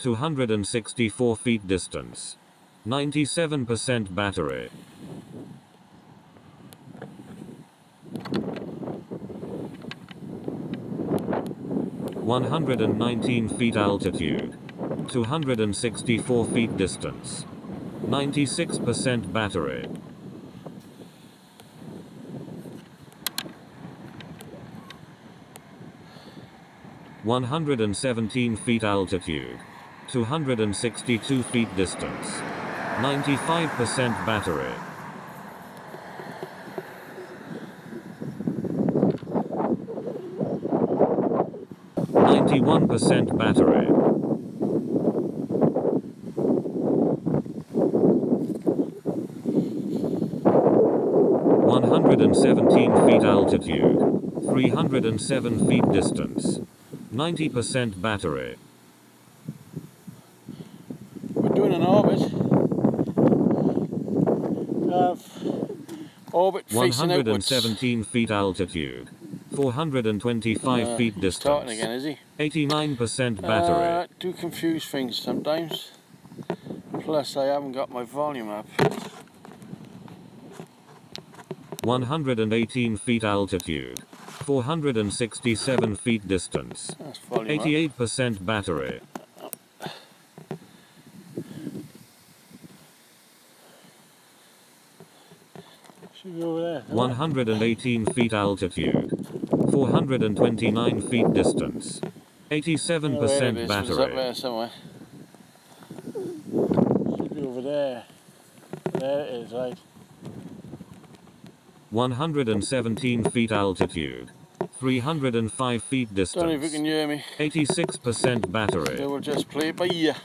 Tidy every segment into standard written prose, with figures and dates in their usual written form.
264 feet distance. 97% battery. $119 feet altitude. 264 feet distance. 96% battery. $117 feet altitude. 262 feet distance. 95% battery. %91 battery. 217 feet altitude. 307 feet distance. 90% battery. We're doing an orbit. Orbit facing outwards. 117 feet altitude. 425 feet He's distance. talking again, is he? 89% battery. Do confuse things sometimes. Plus, I haven't got my volume up. 118 feet altitude. 467 feet distance. That's volume 88% battery. Should be over there. 118 feet altitude. 429 feet distance. 87% It's up battery. there somewhere. Should be over there. There it is, right. 117 feet altitude. 305 feet distance. Don't know if you can hear me. 86% battery. So we'll just play it by ear.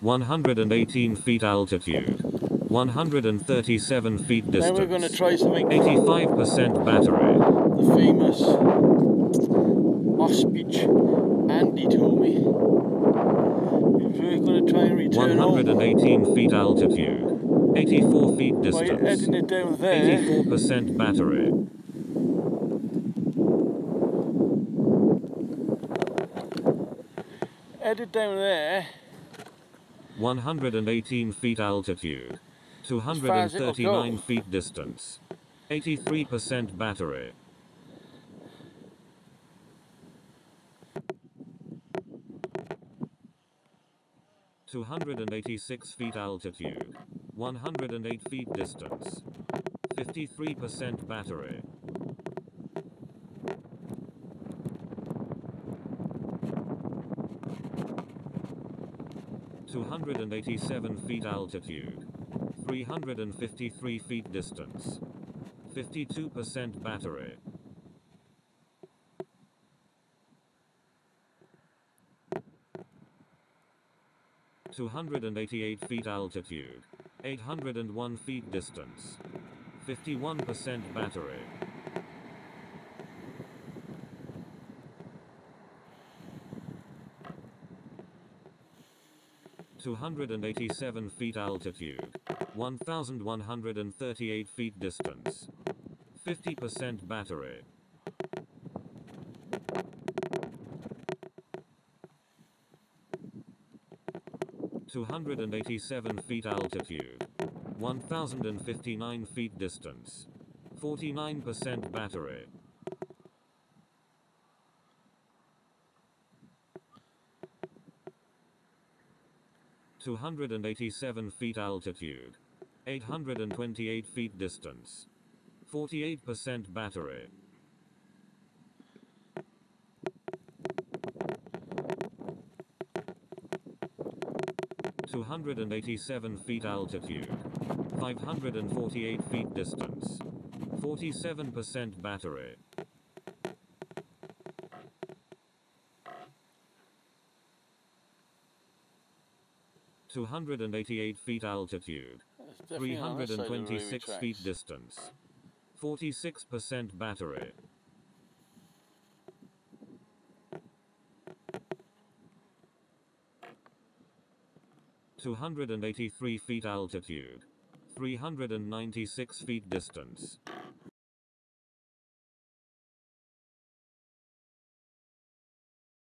118 feet altitude. 137 feet distance. Now we're going to try something. 85% battery. The famous ostrich Andy told me. We're going to try and return 118 feet altitude. 84 feet by distance. heading it down there. 84% battery. Head it down there. 118 feet altitude. 239 feet distance. 83% battery. 286 feet altitude. 108 feet distance. 53% battery. 287 feet altitude. 353 feet distance. 52% battery. 288 feet altitude. 801 feet distance. 51% battery. 287 feet altitude. 1,138 feet distance. 50% battery. 287 feet altitude. 1,059 feet distance. 49% battery. 287 feet altitude. 828 feet distance. 48% battery. 287 feet altitude. 548 feet distance. 47% battery. 288 feet altitude. 326 feet distance. 46% battery. 283 feet altitude. 396 feet distance.